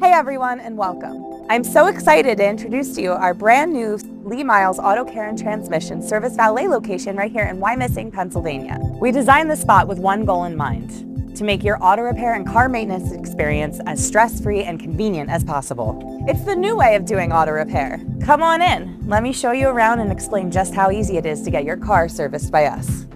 Hey everyone, and welcome. I'm so excited to introduce to you our brand new Myles Auto Care and Transmission Service Valet location right here in Wyomissing, Pennsylvania. We designed this spot with one goal in mind: to make your auto repair and car maintenance experience as stress-free and convenient as possible. It's the new way of doing auto repair. Come on in, let me show you around and explain just how easy it is to get your car serviced by us.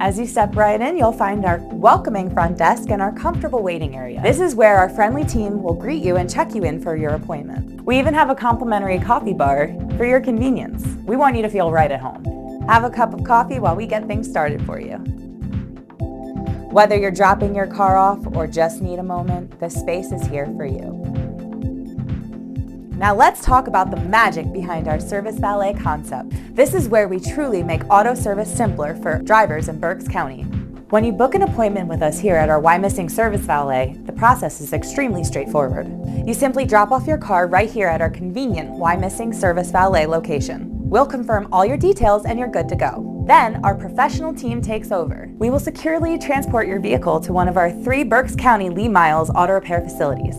As you step right in, you'll find our welcoming front desk and our comfortable waiting area. This is where our friendly team will greet you and check you in for your appointment. We even have a complimentary coffee bar for your convenience. We want you to feel right at home. Have a cup of coffee while we get things started for you. Whether you're dropping your car off or just need a moment, this space is here for you. Now let's talk about the magic behind our Service Valet concept. This is where we truly make auto service simpler for drivers in Berks County. When you book an appointment with us here at our Wyomissing Service Valet, the process is extremely straightforward. You simply drop off your car right here at our convenient Wyomissing Service Valet location. We'll confirm all your details and you're good to go. Then our professional team takes over. We will securely transport your vehicle to one of our 3 Berks County Myles auto repair facilities.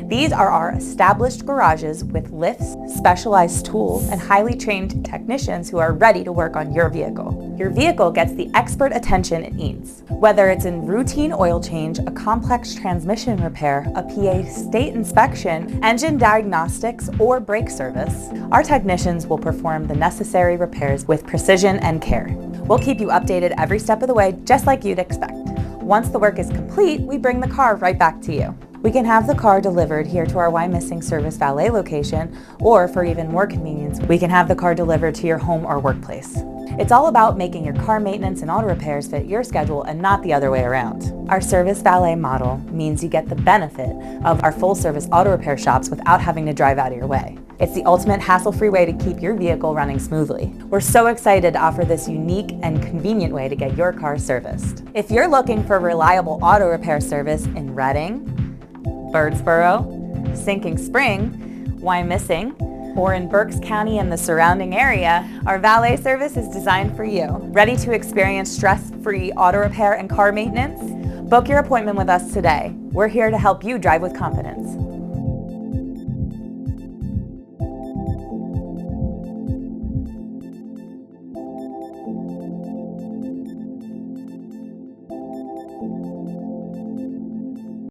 These are our established garages with lifts, specialized tools, and highly trained technicians who are ready to work on your vehicle. Your vehicle gets the expert attention it needs. Whether it's in routine oil change, a complex transmission repair, a PA state inspection, engine diagnostics, or brake service, our technicians will perform the necessary repairs with precision and care. We'll keep you updated every step of the way, just like you'd expect. Once the work is complete, we bring the car right back to you. We can have the car delivered here to our Wyomissing Service Valet location, or for even more convenience, we can have the car delivered to your home or workplace. It's all about making your car maintenance and auto repairs fit your schedule and not the other way around. Our Service Valet model means you get the benefit of our full-service auto repair shops without having to drive out of your way. It's the ultimate hassle-free way to keep your vehicle running smoothly. We're so excited to offer this unique and convenient way to get your car serviced. If you're looking for reliable auto repair service in Redding, Birdsboro, Sinking Spring, Wyomissing, or in Berks County and the surrounding area, our valet service is designed for you. Ready to experience stress-free auto repair and car maintenance? Book your appointment with us today. We're here to help you drive with confidence.